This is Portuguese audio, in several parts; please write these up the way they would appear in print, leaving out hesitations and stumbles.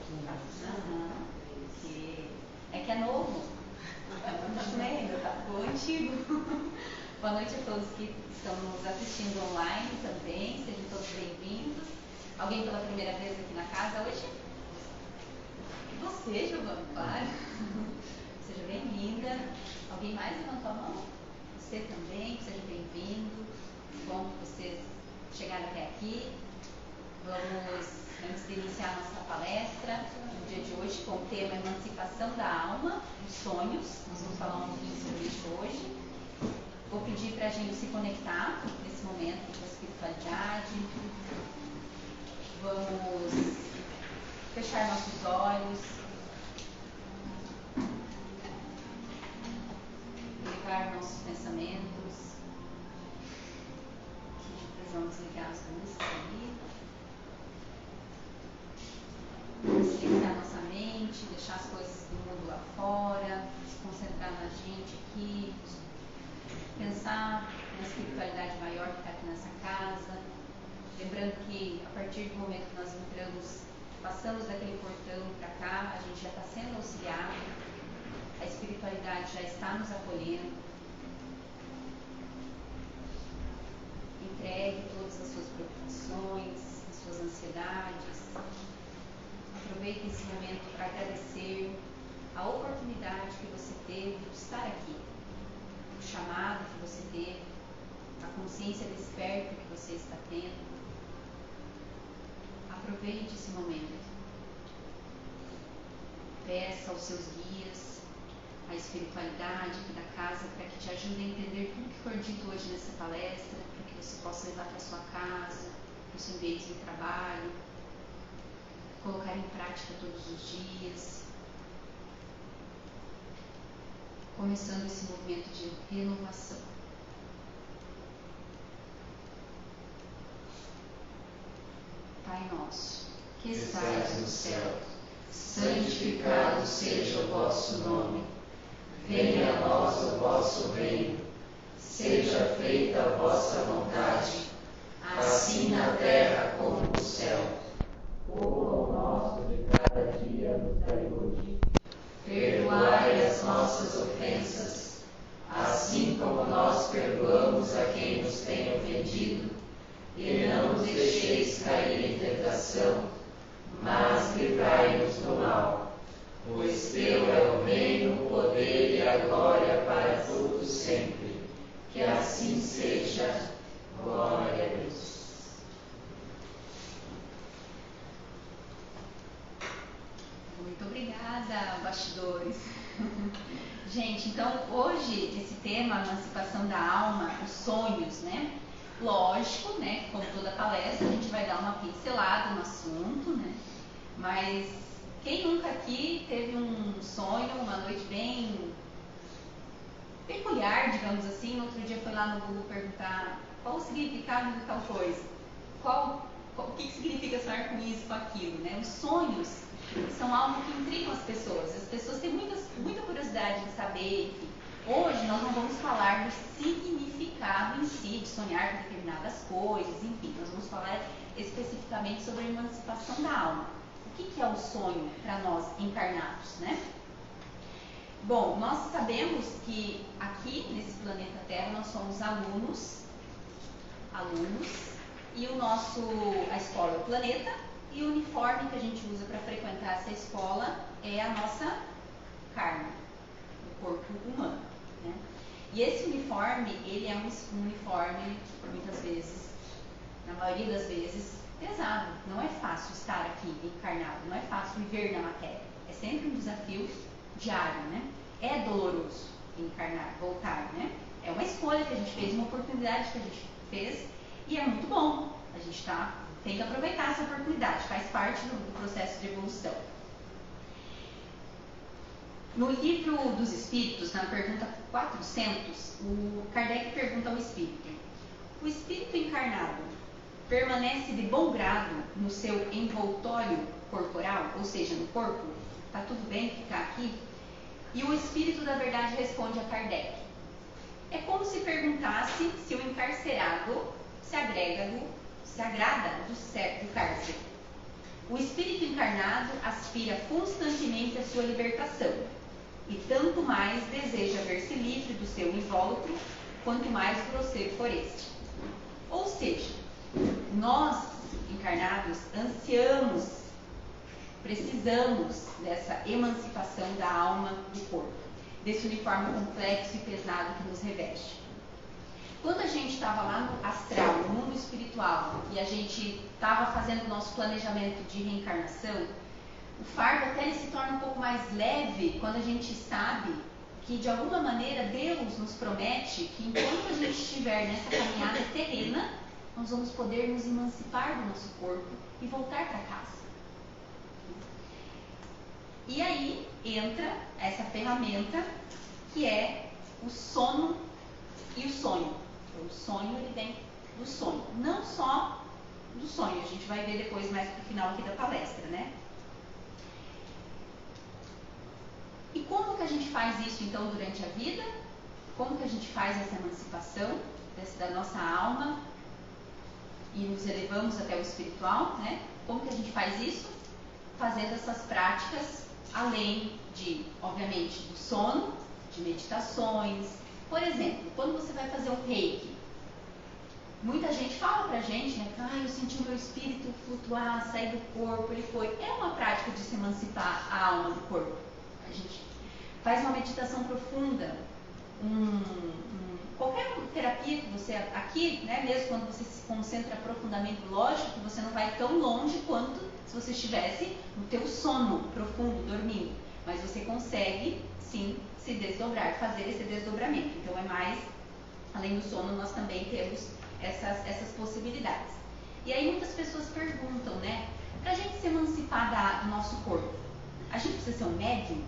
Aham. É que é novo. Ainda tá antigo. Boa noite a todos que estão nos assistindo online também. Sejam todos bem-vindos. Alguém pela primeira vez aqui na casa hoje? Você, Giovana, claro. Seja bem-vinda. Alguém mais levantou a mão? Você também, seja bem-vindo. Bom que vocês chegaram até aqui. Vamos, antes de iniciar a nossa palestra, no dia de hoje, com o tema Emancipação da Alma, os sonhos. Nós vamos falar um pouquinho sobre isso hoje. Vou pedir para a gente se conectar nesse momento com a espiritualidade. Vamos fechar nossos olhos. Ligar nossos pensamentos. Nós vamos ligar as luzes ali. Desligar nossa mente, deixar as coisas do mundo lá fora, se concentrar na gente aqui, pensar na espiritualidade maior que está aqui nessa casa. Lembrando que a partir do momento que nós entramos, passamos daquele portão para cá, a gente já está sendo auxiliado, a espiritualidade já está nos acolhendo. Entregue todas as suas preocupações, as suas ansiedades. Aproveite esse momento para agradecer a oportunidade que você teve de estar aqui, o chamado que você teve, a consciência desperta que você está tendo. Aproveite esse momento. Peça aos seus guias, a espiritualidade aqui da casa, para que te ajude a entender tudo que for dito hoje nessa palestra, para que você possa levar para a sua casa, para o seu ambiente de trabalho, colocar em prática todos os dias, começando esse movimento de renovação. Pai nosso, que estais no céu, santificado seja o vosso nome. Venha a nós o vosso reino. Seja feita a vossa vontade, assim na terra como no céu. O pão nosso de cada dia nos dai hoje. Perdoai as nossas ofensas, assim como nós perdoamos a quem nos tem ofendido. E não nos deixeis cair em tentação, mas livrai-nos do mal. Pois teu é o reino, o poder e a glória para todos sempre. Que assim seja. Glória a Deus. Muito obrigada, bastidores. Gente, então hoje esse tema, emancipação da alma, os sonhos, né? Lógico, né? Como toda palestra, a gente vai dar uma pincelada no assunto, né? Mas quem nunca aqui teve um sonho, uma noite bem peculiar, digamos assim, no outro dia foi lá no Google perguntar qual o significado de tal coisa? O que significa sonhar com isso, com aquilo, né? Os sonhos são algo que intrigam as pessoas. As pessoas têm muita curiosidade de saber. Enfim. Hoje nós não vamos falar do significado em si, de sonhar com determinadas coisas, enfim. Nós vamos falar especificamente sobre a emancipação da alma. O que é o sonho para nós encarnados, né? Bom, nós sabemos que aqui nesse planeta Terra nós somos alunos, e a escola é o planeta, e o uniforme que a gente usa para frequentar essa escola é a nossa carne, o corpo humano, né? E esse uniforme, ele é um uniforme, muitas vezes, na maioria das vezes, pesado. Não é fácil estar aqui encarnado, não é fácil viver na matéria. É sempre um desafio diário, né? É doloroso encarnar, voltar, né? É uma escolha que a gente fez, uma oportunidade que a gente fez, e é muito bom. A gente tem que aproveitar essa oportunidade, faz parte do processo de evolução. No livro dos Espíritos, na pergunta 400, o Kardec pergunta ao Espírito: o Espírito encarnado permanece de bom grado no seu envoltório corporal, ou seja, no corpo? Está tudo bem ficar aqui? E o Espírito da Verdade responde a Kardec: é como se perguntasse se o encarcerado se agrada do cárcere. O espírito encarnado aspira constantemente à sua libertação, e tanto mais deseja ver-se livre do seu invólucro, quanto mais grosseiro for este. Ou seja, nós, encarnados, ansiamos, precisamos dessa emancipação da alma do corpo, desse uniforme complexo e pesado que nos reveste. Quando a gente estava lá no astral, no mundo espiritual, e a gente estava fazendo o nosso planejamento de reencarnação, o fardo até ele se torna um pouco mais leve quando a gente sabe que, de alguma maneira, Deus nos promete que enquanto a gente estiver nessa caminhada terrena, nós vamos poder nos emancipar do nosso corpo e voltar para casa. E aí entra essa ferramenta que é o sono e o sonho. O sonho, ele vem do sonho, não só do sonho, a gente vai ver depois mais pro final aqui da palestra, né? E como que a gente faz isso então durante a vida? Como que a gente faz essa emancipação da nossa alma e nos elevamos até o espiritual, né? Como que a gente faz isso? Fazendo essas práticas, além de, obviamente, do sono, de meditações. Por exemplo, quando você vai fazer um reiki, muita gente fala pra gente, né? Eu senti o meu espírito flutuar, sair do corpo, ele foi. É uma prática de se emancipar a alma do corpo. A gente faz uma meditação profunda, qualquer terapia que você, aqui, né, mesmo quando você se concentra profundamente, lógico que você não vai tão longe quanto se você estivesse no teu sono profundo, dormindo, mas você consegue, sim, se desdobrar, fazer esse desdobramento. Então é mais, além do sono, nós também temos essas possibilidades. E aí muitas pessoas perguntam, né, pra gente se emancipar do nosso corpo, a gente precisa ser um médium?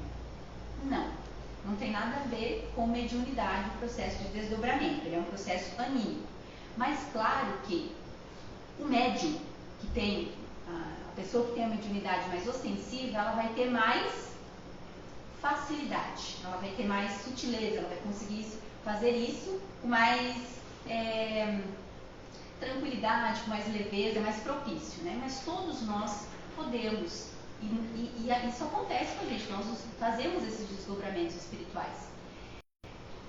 Não tem nada a ver com mediunidade, o processo de desdobramento, ele é um processo anímico. Mas claro que o médium que tem, a pessoa que tem a mediunidade mais ostensiva, ela vai ter mais facilidade, ela vai ter mais sutileza, ela vai conseguir fazer isso com mais tranquilidade, com mais leveza, mais propício, né? Mas todos nós podemos. E isso acontece com a gente, nós fazemos esses desdobramentos espirituais.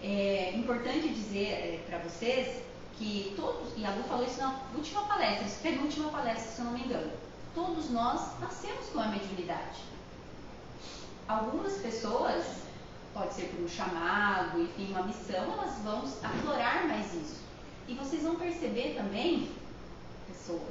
É importante dizer para vocês que todos, e a Lu falou isso na última palestra, penúltima palestra, se eu não me engano, todos nós nascemos com a mediunidade. Algumas pessoas, pode ser por um chamado, enfim, uma missão, elas vão aflorar mais isso. E vocês vão perceber também, pessoas,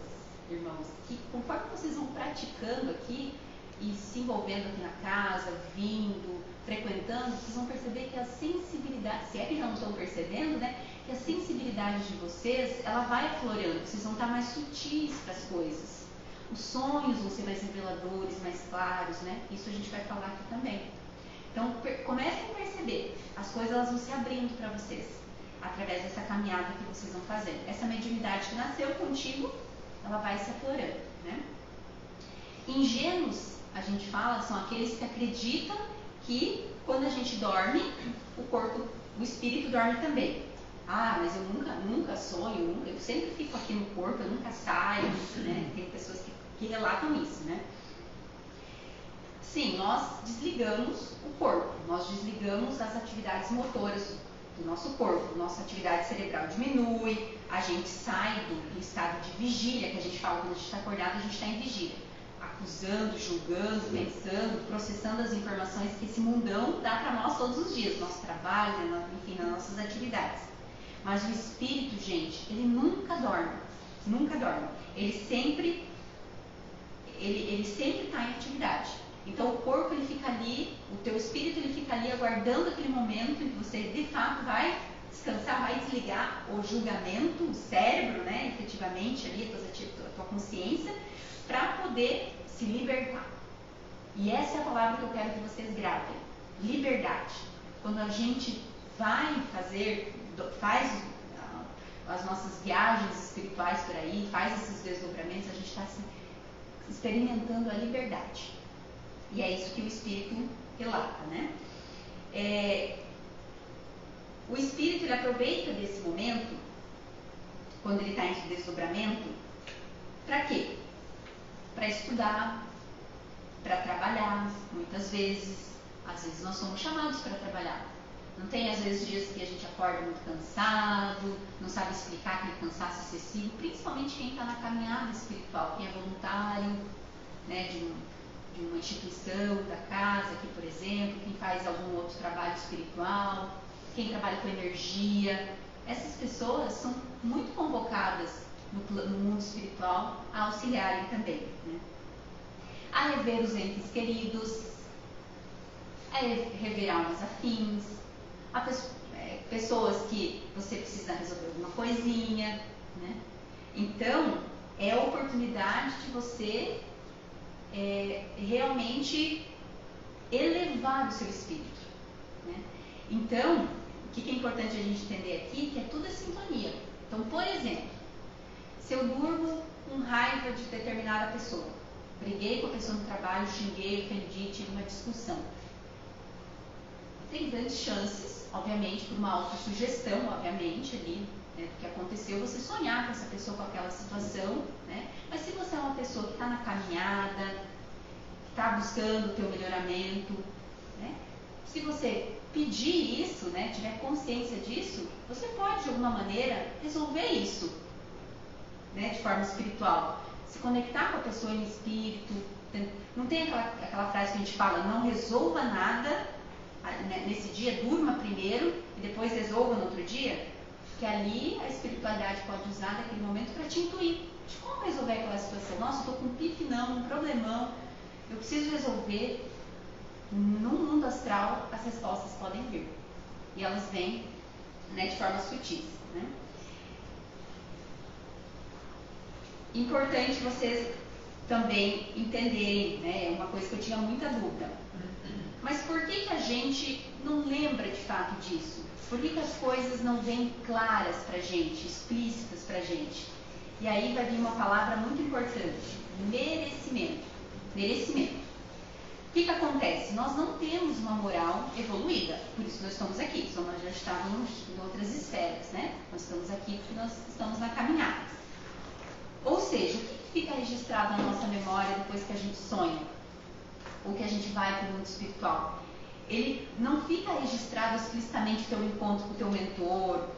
irmãos, que conforme vocês vão praticando aqui, e se envolvendo aqui na casa, vindo, frequentando, vocês vão perceber que a sensibilidade, se é que já não estão percebendo, né, que a sensibilidade de vocês, ela vai aflorando, vocês vão estar mais sutis para as coisas. Os sonhos vão ser mais reveladores, mais claros, né? Isso a gente vai falar aqui também. Então, comecem a perceber, as coisas elas vão se abrindo para vocês, através dessa caminhada que vocês vão fazendo. Essa mediunidade que nasceu contigo, ela vai se aflorando, né? Ingênuos, a gente fala, são aqueles que acreditam que quando a gente dorme, o corpo, o espírito dorme também. Mas eu nunca sonho, eu sempre fico aqui no corpo, eu nunca saio, né? Tem pessoas que relatam isso, né? Sim, nós desligamos o corpo, nós desligamos as atividades motoras do nosso corpo, nossa atividade cerebral diminui, a gente sai do estado de vigília, que a gente fala quando a gente está acordado, a gente está em vigília. Acusando, julgando, pensando, processando as informações que esse mundão dá para nós todos os dias, no nosso trabalho, enfim, nas nossas atividades. Mas o espírito, gente, ele nunca dorme, nunca dorme. Ele sempre está em atividade. Então o corpo ele fica ali, o teu espírito ele fica ali aguardando aquele momento em que você de fato vai descansar, vai desligar o julgamento, o cérebro, né, efetivamente ali, a tua consciência, para poder se libertar. E essa é a palavra que eu quero que vocês gravem. Liberdade. Quando a gente vai faz as nossas viagens espirituais por aí, faz esses desdobramentos, a gente está experimentando a liberdade. E é isso que o Espírito relata, né? O Espírito ele aproveita desse momento, quando ele está em desdobramento, para quê? para estudar, para trabalhar, muitas vezes. Às vezes nós somos chamados para trabalhar. Não tem, às vezes, dias que a gente acorda muito cansado, não sabe explicar aquele cansaço excessivo, principalmente quem está na caminhada espiritual, quem é voluntário, né, de uma instituição, da casa aqui, por exemplo, quem faz algum outro trabalho espiritual, quem trabalha com energia. Essas pessoas são muito convocadas no mundo espiritual a auxiliarem também, né? A rever os entes queridos, a rever almas afins, pessoas que você precisa resolver alguma coisinha, né? Então, é a oportunidade de você realmente elevar o seu espírito, né? Então, o que é importante a gente entender aqui, que é tudo é sintonia. Então, por exemplo, se eu durmo com raiva de determinada pessoa, briguei com a pessoa no trabalho, xinguei, ofendi, tive uma discussão, tem grandes chances, obviamente, por uma autossugestão, obviamente, ali, né, do que aconteceu, você sonhar com essa pessoa, com aquela situação, né? Mas se você é uma pessoa que está na caminhada, que está buscando o teu melhoramento, né? Se você pedir isso, né, tiver consciência disso, você pode, de alguma maneira, resolver isso, né, de forma espiritual. Se conectar com a pessoa em espírito. Não tem aquela frase que a gente fala, não resolva nada nesse dia, durma primeiro e depois resolva no outro dia? Que ali a espiritualidade pode usar naquele momento para te intuir de como resolver aquela situação. Nossa, estou com um pifinão, um problemão, eu preciso resolver. No mundo astral, as respostas podem vir. E elas vêm, né, de forma sutis, né? Importante vocês também entenderem, né, uma coisa que eu tinha muita dúvida. Mas por que a gente não lembra de fato disso? Por que as coisas não vêm claras pra gente, explícitas pra gente? E aí vai vir uma palavra muito importante: merecimento. Merecimento. O que acontece? Nós não temos uma moral evoluída, por isso nós estamos aqui. Só nós já estávamos em outras esferas, né? Nós estamos aqui porque nós estamos na caminhada. Ou seja, o que fica registrado na nossa memória depois que a gente sonha? Ou que a gente vai para o mundo espiritual? Ele não fica registrado explicitamente o teu encontro com o teu mentor,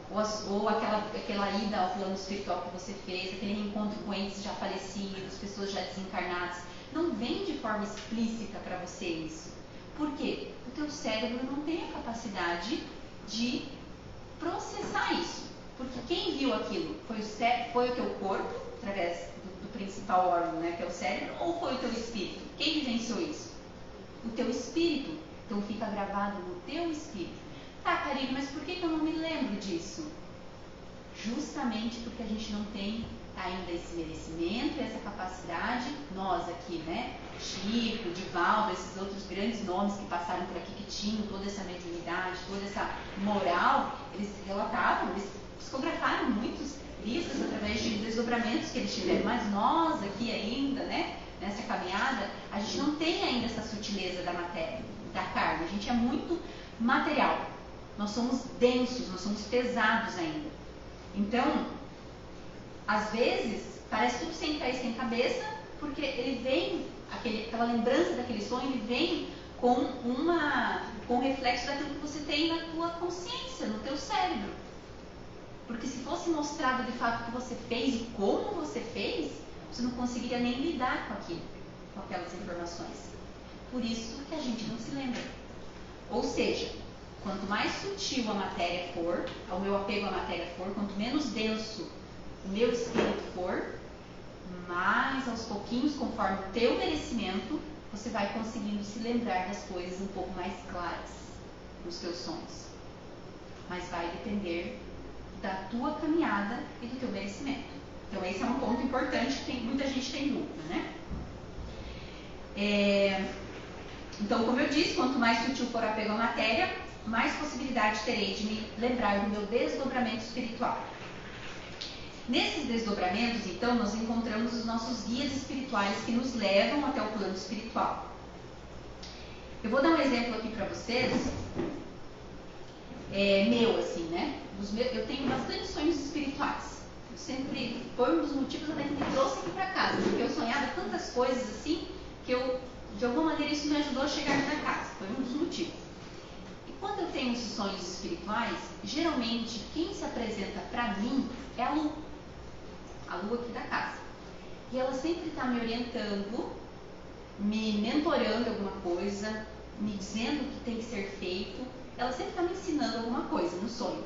ou aquela ida ao plano espiritual que você fez, aquele encontro com entes já falecidos, pessoas já desencarnadas. Não vem de forma explícita para você isso. Por quê? O teu cérebro não tem a capacidade de processar isso. Porque quem viu aquilo? Foi o teu corpo, através do principal órgão, né, que é o cérebro, ou foi o teu espírito? Quem vivenciou isso? O teu espírito. Então fica gravado no teu espírito. Tá, Karine, mas por que eu não me lembro disso? Justamente porque a gente não tem ainda esse merecimento e essa capacidade. Nós aqui, né, Chico, Divaldo, esses outros grandes nomes que passaram por aqui, que tinham toda essa mediunidade, toda essa moral, eles relatavam, eles psicografaram muitos livros através de desdobramentos que eles tiveram. Mas nós aqui ainda, né, nessa caminhada, a gente não tem ainda essa sutileza da matéria, da carne. A gente é muito material. Nós somos densos, nós somos pesados ainda. Então, às vezes, parece tudo sem pé e sem cabeça, porque ele vem, aquela lembrança daquele sonho, ele vem com um reflexo daquilo que você tem na tua consciência, no teu cérebro. Porque se fosse mostrado de fato o que você fez e como você fez, você não conseguiria nem lidar com aquilo, com aquelas informações. Por isso que a gente não se lembra. Ou seja, quanto mais sutil a matéria for, o meu apego à matéria for, quanto menos denso o meu espírito for, mais aos pouquinhos, conforme o teu merecimento, você vai conseguindo se lembrar das coisas um pouco mais claras nos teus sonhos. Mas vai depender da tua caminhada e do teu merecimento. Então esse é um ponto importante que muita gente tem dúvida, né? Então, como eu disse, quanto mais sutil for o apego à matéria, mais possibilidade terei de me lembrar do meu desdobramento espiritual. Nesses desdobramentos, então, nós encontramos os nossos guias espirituais que nos levam até o plano espiritual. Eu vou dar um exemplo aqui para vocês, meu, assim, né? Eu tenho bastante sonhos espirituais. Foi um dos motivos até que me trouxe aqui para casa, porque eu sonhava tantas coisas assim, que de alguma maneira isso me ajudou a chegar aqui na casa, foi um dos motivos. E quando eu tenho esses sonhos espirituais, geralmente quem se apresenta para mim é a Lu aqui da casa. E ela sempre está me orientando, me mentorando alguma coisa, me dizendo o que tem que ser feito. Ela sempre está me ensinando alguma coisa no sonho.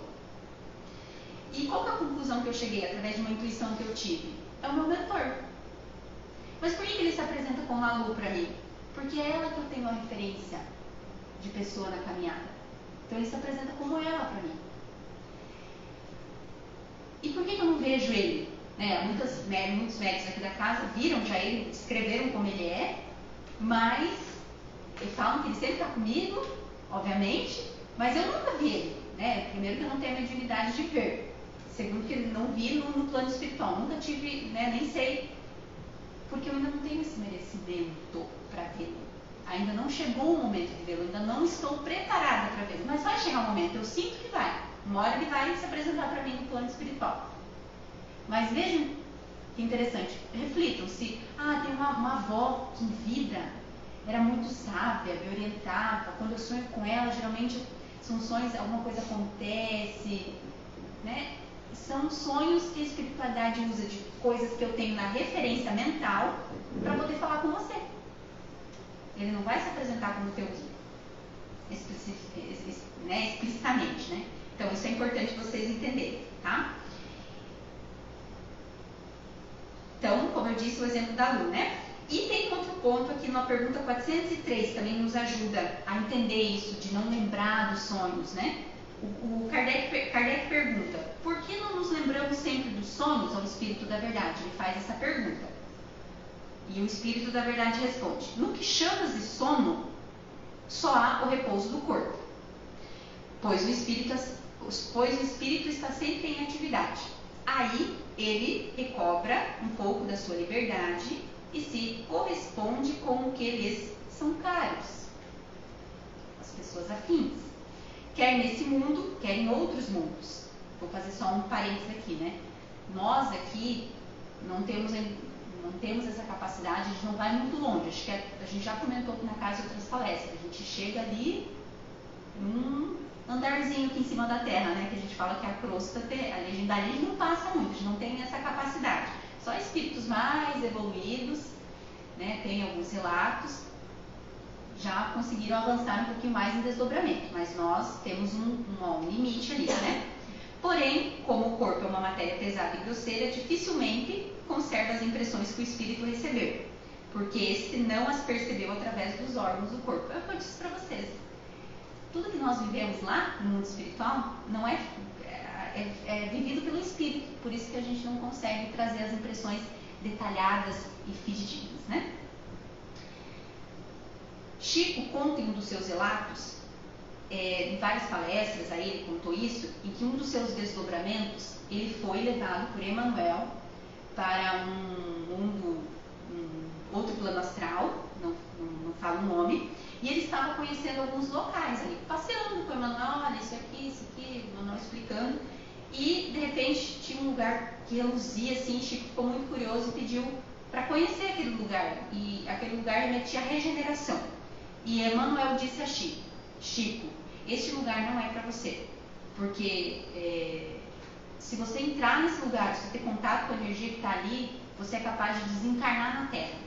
E qual que é a conclusão que eu cheguei através de uma intuição que eu tive? É o meu mentor. Mas por que ele se apresenta como a Lu para mim? Porque é ela que eu tenho a referência de pessoa na caminhada. Então ele se apresenta como ela para mim. E por que eu não vejo ele? Muitos médicos aqui da casa viram já ele, descreveram como ele é, mas falam que ele sempre está comigo, obviamente, mas eu nunca vi ele. Primeiro que eu não tenho a mediunidade de ver. Segundo que eu não vi no plano espiritual. Nunca tive, nem sei, porque eu ainda não tenho esse merecimento para vê-lo. Ainda não chegou o momento de vê-lo, ainda não estou preparada para vê-lo. Mas vai chegar um momento, eu sinto que vai. Uma hora ele vai se apresentar para mim no plano espiritual. Mas vejam que interessante, reflitam se, tem uma avó que em vida era muito sábia, me orientava. Quando eu sonho com ela, geralmente são sonhos, alguma coisa acontece, São sonhos que a espiritualidade usa de coisas que eu tenho na referência mental para poder falar com você. Ele não vai se apresentar como teu guia, explicitamente, Então isso é importante vocês entenderem, tá? Então, como eu disse, o exemplo da Lu, E tem outro ponto aqui na pergunta 403, também nos ajuda a entender isso, de não lembrar dos sonhos, O Kardec pergunta, por que não nos lembramos sempre dos sonhos ao Espírito da Verdade? Ele faz essa pergunta. E o Espírito da Verdade responde, no que chamas de sono, só há o repouso do corpo, pois o Espírito está sempre em atividade. Aí ele recobra um pouco da sua liberdade e se corresponde com o que lhes são caros, as pessoas afins, quer nesse mundo, quer em outros mundos. Vou fazer só um parênteses aqui, Nós aqui não temos essa capacidade, a gente não vai muito longe. Acho que a gente já comentou aqui na casa em outras palestras. A gente chega ali num andarzinho aqui em cima da terra, que a gente fala que a crosta, dali não passa muito, a gente não tem essa capacidade. Só espíritos mais evoluídos, tem alguns relatos, já conseguiram avançar um pouquinho mais em desdobramento, mas nós temos um limite ali, Porém, como o corpo é uma matéria pesada e grosseira, dificilmente conserva as impressões que o espírito recebeu, porque este não as percebeu através dos órgãos do corpo. É o que eu disse para vocês. Tudo que nós vivemos lá no mundo espiritual não é vivido pelo espírito, por isso que a gente não consegue trazer as impressões detalhadas e fidedignas, Chico conta em um dos seus relatos, em várias palestras, aí ele contou isso, em que um dos seus desdobramentos, ele foi levado por Emmanuel para outro plano astral, não falo o nome, e ele estava conhecendo alguns locais ali, passeando com o Emmanuel, olha, isso aqui, Emmanuel explicando, e de repente tinha um lugar que reluzia assim, Chico ficou muito curioso e pediu para conhecer aquele lugar, e aquele lugar remetia à regeneração. E Emmanuel disse a Chico, este lugar não é para você, porque se você entrar nesse lugar, se você ter contato com a energia que está ali, você é capaz de desencarnar na Terra.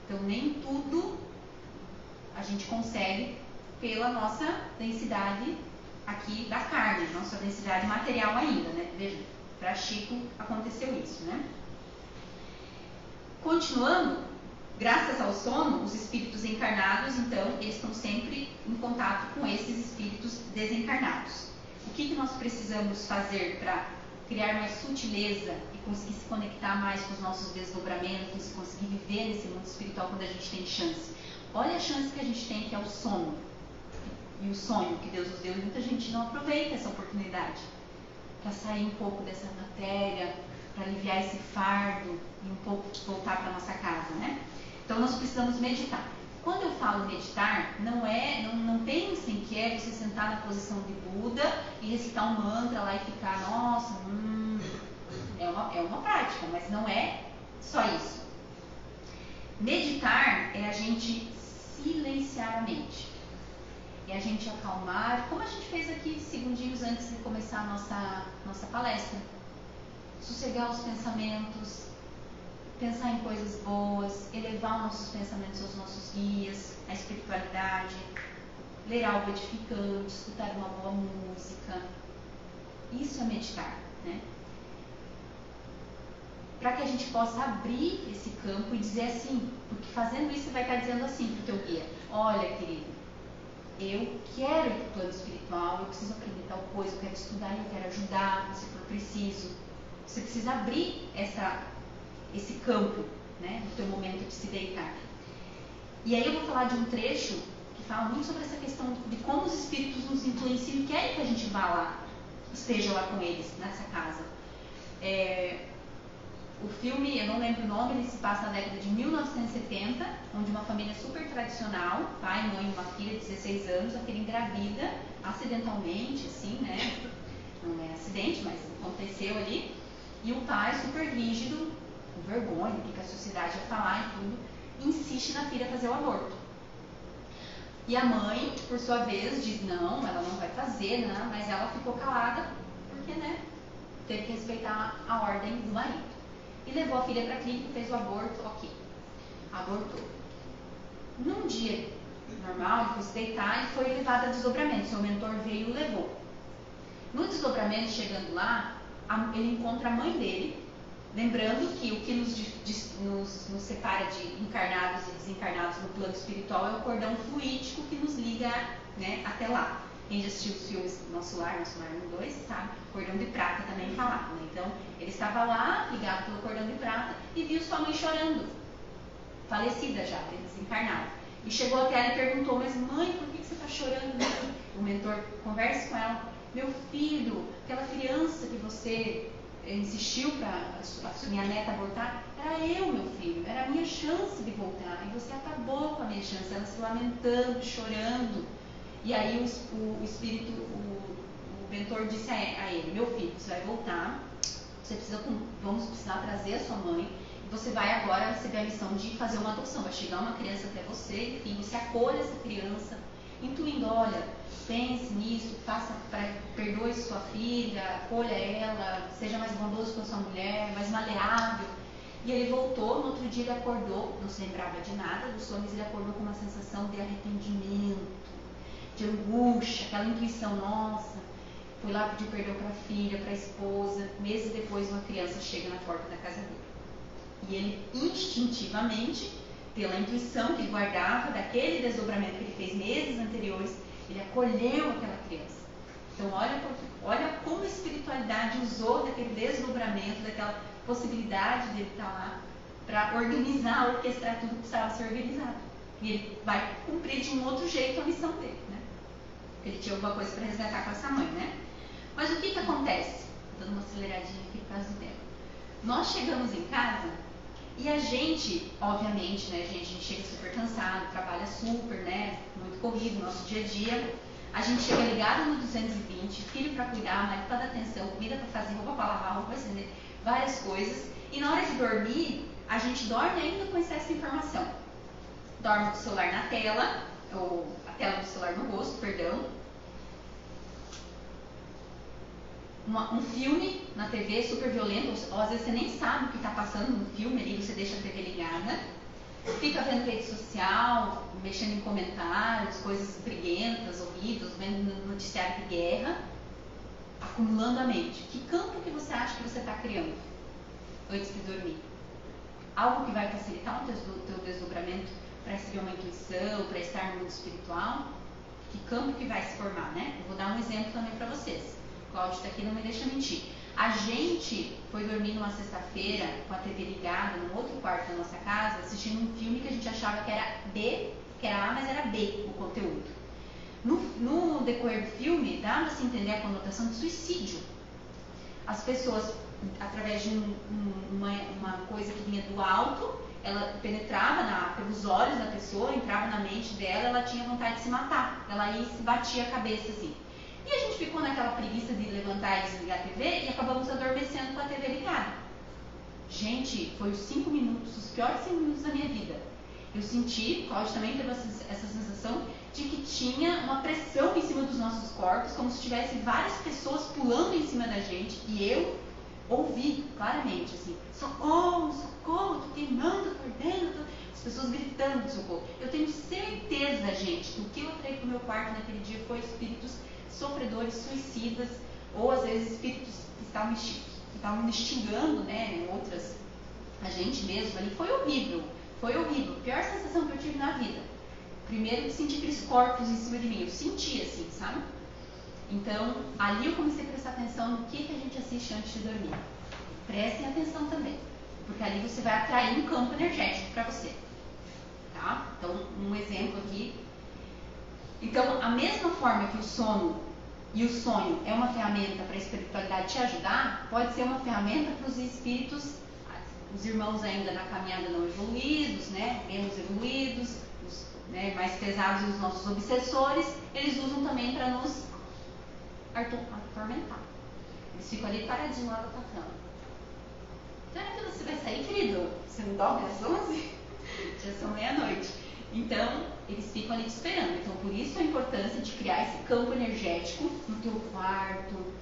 Então nem tudo a gente consegue pela nossa densidade aqui da carne, nossa densidade material ainda, Veja, para Chico aconteceu isso, Continuando, graças ao sono, os espíritos encarnados, então, eles estão sempre em contato com esses espíritos desencarnados. O que nós precisamos fazer para criar mais sutileza e conseguir se conectar mais com os nossos desdobramentos, conseguir viver nesse mundo espiritual quando a gente tem chance? Olha a chance que a gente tem, que é o sono e o sonho que Deus nos deu, e muita gente não aproveita essa oportunidade para sair um pouco dessa matéria, para aliviar esse fardo e um pouco voltar para a nossa casa, Então nós precisamos meditar. Quando eu falo meditar, não pensem que é você sentar na posição de Buda e recitar um mantra lá e ficar, nossa, É uma prática, mas não é só isso. Meditar é a gente silenciar a mente. É a gente acalmar, como a gente fez aqui segundinhos antes de começar a nossa palestra. Sossegar os pensamentos, pensar em coisas boas, elevar os nossos pensamentos aos nossos guias, a espiritualidade, ler algo edificante, escutar uma boa música. Isso é meditar, né? Para que a gente possa abrir esse campo e dizer assim, porque fazendo isso você vai estar dizendo assim para o teu guia: olha, querido, eu quero ir para o plano espiritual, eu preciso aprender tal coisa, eu quero estudar, eu quero ajudar, se for preciso. Você precisa abrir esse campo, né, no teu momento de se deitar. E aí eu vou falar de um trecho que fala muito sobre essa questão de como os espíritos nos influenciam e querem que a gente vá lá, esteja lá com eles, nessa casa. O filme, eu não lembro o nome, ele se passa na década de 1970, onde uma família super tradicional, pai, mãe, uma filha de 16 anos, a filha engravida acidentalmente, assim, né? Não é acidente, mas aconteceu ali. E o pai, super rígido, com vergonha do que a sociedade ia falar e tudo, insiste na filha fazer o aborto. E a mãe, por sua vez, diz não, ela não vai fazer, né? Mas ela ficou calada, porque, né, teve que respeitar a ordem do marido. E levou a filha para a clínica, fez o aborto, ok. Abortou. Num dia normal, ele foi se deitar e foi levado a desdobramento. Seu mentor veio e o levou. No desdobramento, chegando lá, ele encontra a mãe dele, lembrando que o que nos separa de encarnados e desencarnados no plano espiritual é o cordão fluídico que nos liga, né, até lá. Quem já assistiu os filmes Nosso Lar 2, sabe? Cordão de prata também falava, né? Então, ele estava lá, ligado pelo cordão de prata, e viu sua mãe chorando, falecida já, desencarnada. E chegou até ela e perguntou: mas mãe, por que você está chorando? O mentor conversa com ela: meu filho, aquela criança que você insistiu para a minha neta abortar, era eu, meu filho, era a minha chance de voltar, e você acabou com a minha chance. Ela se lamentando, chorando. E aí o espírito, o mentor disse a ele: meu filho, você vai voltar, vamos precisar trazer a sua mãe, e você vai agora receber a missão de fazer uma adoção. Vai chegar uma criança até você, enfim, você acolhe essa criança, intuindo: olha, pense nisso, perdoe sua filha, acolha ela, seja mais bondoso com a sua mulher, mais maleável. E ele voltou, no outro dia ele acordou, não se lembrava de nada dos sonhos, ele acordou com uma sensação de arrependimento, de angústia, aquela intuição: nossa, fui lá pedir perdão para a filha, para a esposa. Meses depois, uma criança chega na porta da casa dele. E ele, instintivamente, pela intuição que ele guardava daquele desdobramento que ele fez meses anteriores, ele acolheu aquela criança. Então, olha como a espiritualidade usou daquele desdobramento, daquela possibilidade dele estar lá, para organizar, orquestrar tudo que precisava ser organizado. E ele vai cumprir de um outro jeito a missão dele, né? Ele tinha alguma coisa para resgatar com essa mãe, né? Mas o que acontece? Dando uma aceleradinha aqui por causa do tempo. Nós chegamos em casa e a gente, obviamente, né, a gente chega super cansado, trabalha super, né, muito corrido, nosso dia a dia. A gente chega ligado no 220, filho para cuidar, marido para dar atenção, comida para fazer, roupa para lavar, roupa para estender, várias coisas. E na hora de dormir, a gente dorme ainda com excesso de informação. Dorme com o celular na tela, ou a tela do celular no rosto, perdão. Um filme na TV super violento, ou às vezes você nem sabe o que está passando no filme ali, você deixa a TV ligada, fica vendo rede social, mexendo em comentários, coisas briguentas, horríveis, vendo noticiário de guerra, acumulando a mente. Que campo que você acha que você está criando antes de dormir? Algo que vai facilitar o teu desdobramento para receber uma intuição, para estar no mundo espiritual? Que campo que vai se formar, né? Eu vou dar um exemplo também para vocês. Cláudio está aqui, não me deixa mentir. A gente foi dormir numa sexta-feira com a TV ligada, num outro quarto da nossa casa, assistindo um filme que a gente achava que era B, que era A, mas era B o conteúdo. No decorrer do filme, dava-se a entender a conotação de suicídio. As pessoas, através de uma coisa que vinha do alto, ela penetrava pelos olhos da pessoa, entrava na mente dela, ela tinha vontade de se matar. Ela ia e se batia a cabeça assim. E a gente ficou naquela preguiça de levantar e desligar a TV e acabamos adormecendo com a TV ligada. Gente, foi os 5 minutos, os piores 5 minutos da minha vida. Eu senti, Cláudio também teve essa sensação de que tinha uma pressão em cima dos nossos corpos, como se tivesse várias pessoas pulando em cima da gente, e eu ouvi claramente assim, socorro, socorro, tô queimando, tô ardendo, as pessoas gritando de socorro. Eu tenho certeza, gente, que o que eu atraí pro meu quarto naquele dia foi espíritos sofredores, suicidas, ou às vezes espíritos que estavam instigando, né, outras, a gente mesmo ali. Foi horrível, a pior sensação que eu tive na vida. Primeiro, de sentir aqueles corpos em cima de mim, eu senti assim, sabe? Então, ali eu comecei a prestar atenção no que a gente assiste antes de dormir. Prestem atenção também, porque ali você vai atrair um campo energético para você, tá? Então, um exemplo aqui. Então, a mesma forma que o sono e o sonho é uma ferramenta para a espiritualidade te ajudar, pode ser uma ferramenta para os espíritos, os irmãos ainda na caminhada não evoluídos, né, menos evoluídos, os, né, mais pesados, os nossos obsessores, eles usam também para nos atormentar. Eles ficam ali paradinhos lá na tua cama. Será que você vai sair, querido? Você não dorme às 11? Já são meia-noite. Então, eles ficam ali te esperando. Então, por isso a importância de criar esse campo energético no teu quarto,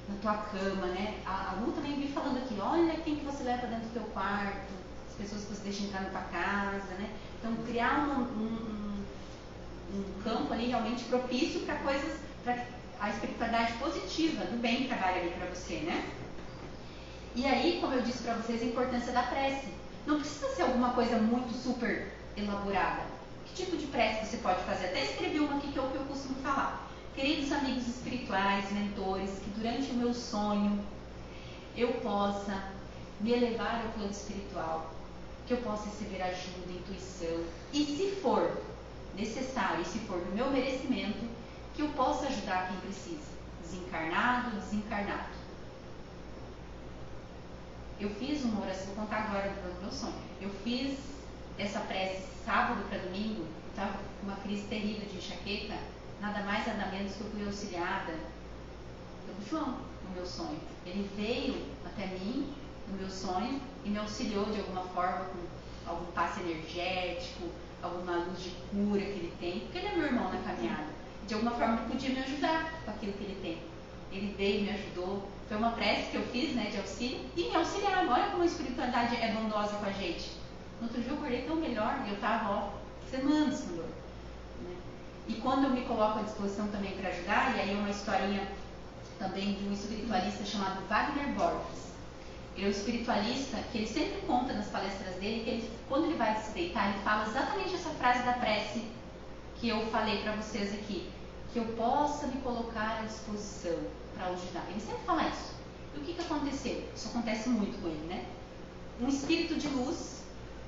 na tua cama, né? A Lu também vi falando aqui, olha quem que você leva dentro do teu quarto, as pessoas que você deixa entrar na tua casa, né? Então, criar um campo ali realmente propício para coisas, para a espiritualidade positiva, do bem que trabalha ali para você, né? E aí, como eu disse para vocês, a importância da prece. Não precisa ser alguma coisa muito super elaborada. Que tipo de prece você pode fazer? Até escrevi uma aqui que é o que eu costumo falar. Queridos amigos espirituais, mentores, que durante o meu sonho eu possa me elevar ao plano espiritual, que eu possa receber ajuda, intuição, e se for necessário, e se for do meu merecimento, que eu possa ajudar quem precisa, desencarnado, desencarnado. Eu fiz uma oração, vou contar agora do meu sonho. Eu fiz essa prece sábado para domingo, eu estava com uma crise terrível de enxaqueca, nada mais nada menos que eu fui auxiliada pelo João no meu sonho. Ele veio até mim no meu sonho e me auxiliou de alguma forma com algum passe energético, alguma luz de cura que ele tem, porque ele é meu irmão na caminhada. De alguma forma ele podia me ajudar com aquilo que ele tem. Ele veio, me ajudou. Foi uma prece que eu fiz, né, de auxílio, e me auxiliaram. Olha como a espiritualidade é bondosa com a gente. No outro dia eu acordei tão melhor e eu estava, ó, semanas com dor. Né? E quando eu me coloco à disposição também para ajudar, e aí é uma historinha também de um espiritualista chamado Wagner Borges. Ele é um espiritualista que ele sempre conta nas palestras dele que ele, quando ele vai se deitar, ele fala exatamente essa frase da prece que eu falei para vocês aqui. Que eu possa me colocar à disposição para ajudar. Ele sempre fala isso. E o que aconteceu? Isso acontece muito com ele, né? Um espírito de luz,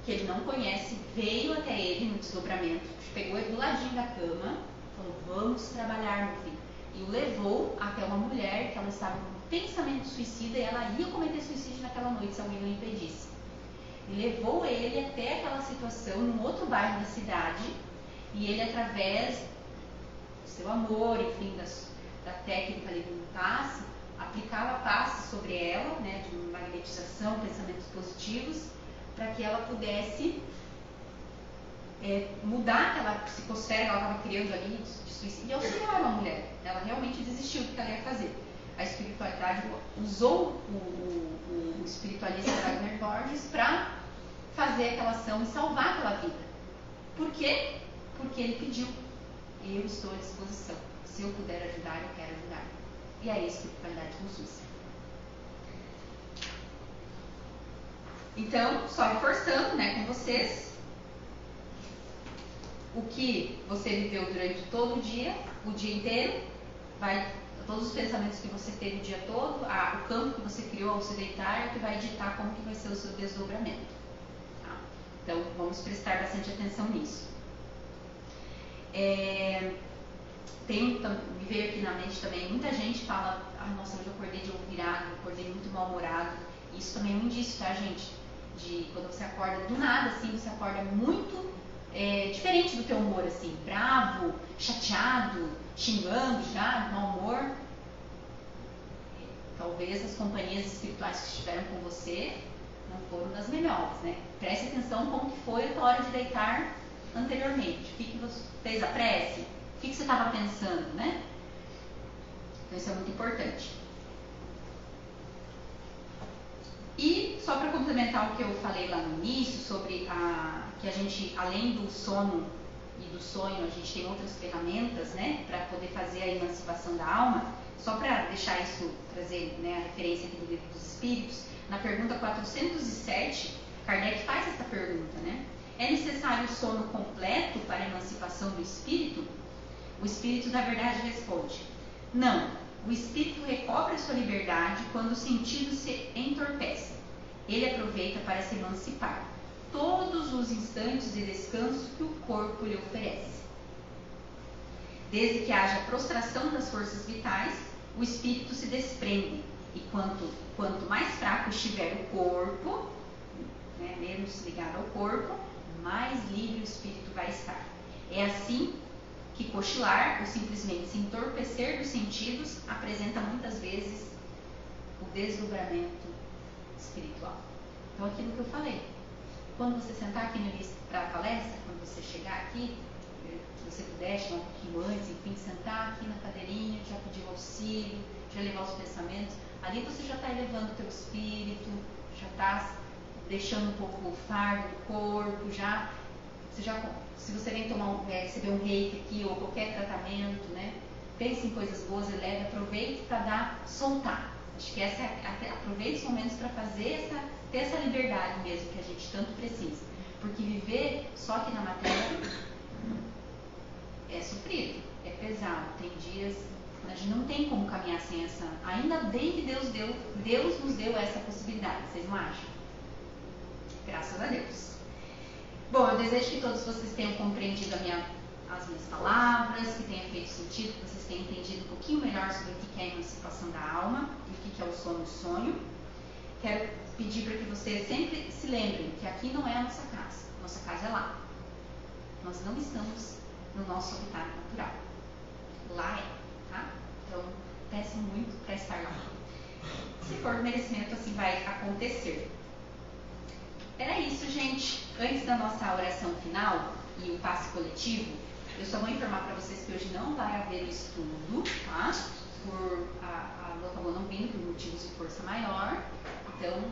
que ele não conhece, veio até ele no desdobramento, pegou ele do ladinho da cama, falou, vamos trabalhar, meu filho. E o levou até uma mulher que ela estava com pensamento suicida e ela ia cometer suicídio naquela noite se alguém não impedisse. E levou ele até aquela situação, num outro bairro da cidade, e ele, através seu amor, enfim, da técnica ali do passe, aplicava passe sobre ela, né, de magnetização, pensamentos positivos, para que ela pudesse mudar aquela psicosfera que ela estava criando ali de suicídio e auxiliar a mulher. Ela realmente desistiu do que ela ia fazer. A espiritualidade usou o espiritualista Wagner Borges para fazer aquela ação e salvar aquela vida. Por quê? Porque ele pediu. Eu estou à disposição. Se eu puder ajudar, eu quero ajudar. E aí a espiritualidade nos usa. Então, só reforçando, né, com vocês, o que você viveu durante todo o dia inteiro, todos os pensamentos que você teve o dia todo, o campo que você criou ao se deitar, é que vai ditar como que vai ser o seu desdobramento. Tá? Então, vamos prestar bastante atenção nisso. Me veio aqui na mente também, muita gente fala, nossa, hoje eu acordei de olho virado, acordei muito mal-humorado. Isso também é um indício, tá, gente? De quando você acorda do nada, assim, você acorda muito diferente do teu humor, assim, bravo, chateado. chateado, xingando já, de mau humor, talvez as companhias espirituais que estiveram com você não foram das melhores, né? Preste atenção como que foi a tua hora de deitar anteriormente. O que você fez a prece? O que você estava pensando, né? Então isso é muito importante. E só para complementar o que eu falei lá no início sobre que a gente, além do sono e do sonho, a gente tem outras ferramentas, né, para poder fazer a emancipação da alma. Só para deixar isso, trazer, né, a referência aqui do Livro dos Espíritos, na pergunta 407, Kardec faz essa pergunta, né? É necessário o sono completo para a emancipação do espírito? O espírito, na verdade, responde: não. O espírito recobra sua liberdade quando os sentidos se entorpecem. Ele aproveita para se emancipar todos os instantes de descanso que o corpo lhe oferece. Desde que haja prostração das forças vitais, o espírito se desprende, e quanto mais fraco estiver o corpo, né, menos ligado ao corpo, mais livre o espírito vai estar. É assim que cochilar ou simplesmente se entorpecer dos sentidos apresenta muitas vezes o desdobramento espiritual. Então, aquilo que eu falei, quando você sentar aqui no início para a palestra, quando você chegar aqui, se você puder chegar um pouquinho antes, enfim, sentar aqui na cadeirinha, já pedir o auxílio, já levar os pensamentos, ali você já está elevando o teu espírito, já está deixando um pouco o fardo do corpo, se você vem receber um reiki aqui ou qualquer tratamento, né, pense em coisas boas, eleve, aproveite para soltar. Acho que aproveite os momentos para ter essa liberdade mesmo que a gente tanto precisa. Porque viver só aqui na matéria é sofrido, é pesado. Tem dias, a gente não tem como caminhar sem essa. Ainda bem que Deus nos deu essa possibilidade, vocês não acham? Graças a Deus. Bom, eu desejo que todos vocês tenham compreendido as minhas palavras, que tenha feito sentido, que vocês tenham entendido um pouquinho melhor sobre o que é a emancipação da alma e o que é o sono e sonho. Quero pedir para que vocês sempre se lembrem que aqui não é a nossa casa é lá. Nós não estamos no nosso habitat natural. Lá é, tá? Então, peçam muito para estar lá. Se for do merecimento, assim vai acontecer. Era isso, gente. Antes da nossa oração final e o passe coletivo, eu só vou informar para vocês que hoje não vai haver estudo, tá? A Lu acabou não vindo por motivos de força maior. Então,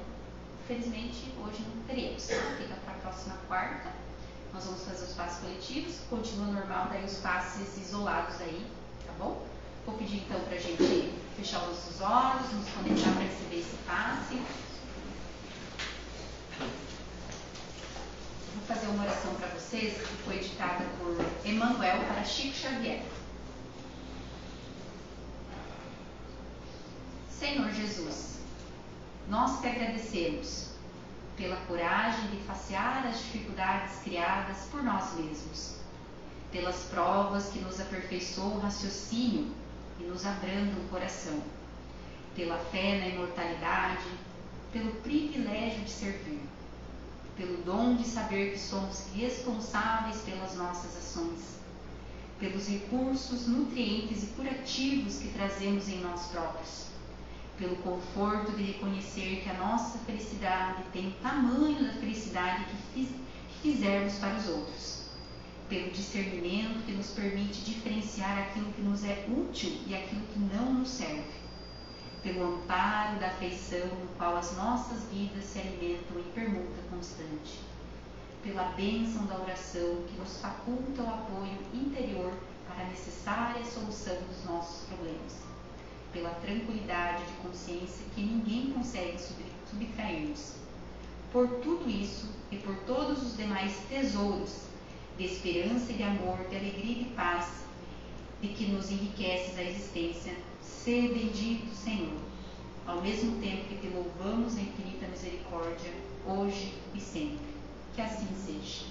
infelizmente, hoje não teremos. Fica para a próxima quarta. Nós vamos fazer os passes coletivos. Continua normal, daí os passes isolados aí, tá bom? Vou pedir então para a gente fechar os nossos olhos, nos conectar para receber esse passe. Vou fazer uma oração para vocês que foi ditada por Emmanuel para Chico Xavier. Senhor Jesus, nós te agradecemos pela coragem de facear as dificuldades criadas por nós mesmos, pelas provas que nos aperfeiçoam o raciocínio e nos abrandam o coração, pela fé na imortalidade, pelo privilégio de servir, pelo dom de saber que somos responsáveis pelas nossas ações, pelos recursos nutrientes e curativos que trazemos em nós próprios, pelo conforto de reconhecer que a nossa felicidade tem o tamanho da felicidade que fizermos para os outros, pelo discernimento que nos permite diferenciar aquilo que nos é útil e aquilo que não nos serve, pelo amparo da afeição no qual as nossas vidas se alimentam em permuta constante, pela bênção da oração que nos faculta o apoio interior para a necessária solução dos nossos problemas, pela tranquilidade de consciência que ninguém consegue subtrair-nos. Por tudo isso e por todos os demais tesouros de esperança e de amor, de alegria e de paz, de que nos enriqueces a existência, sê bendito, Senhor, ao mesmo tempo que te louvamos a infinita misericórdia, hoje e sempre. Que assim seja.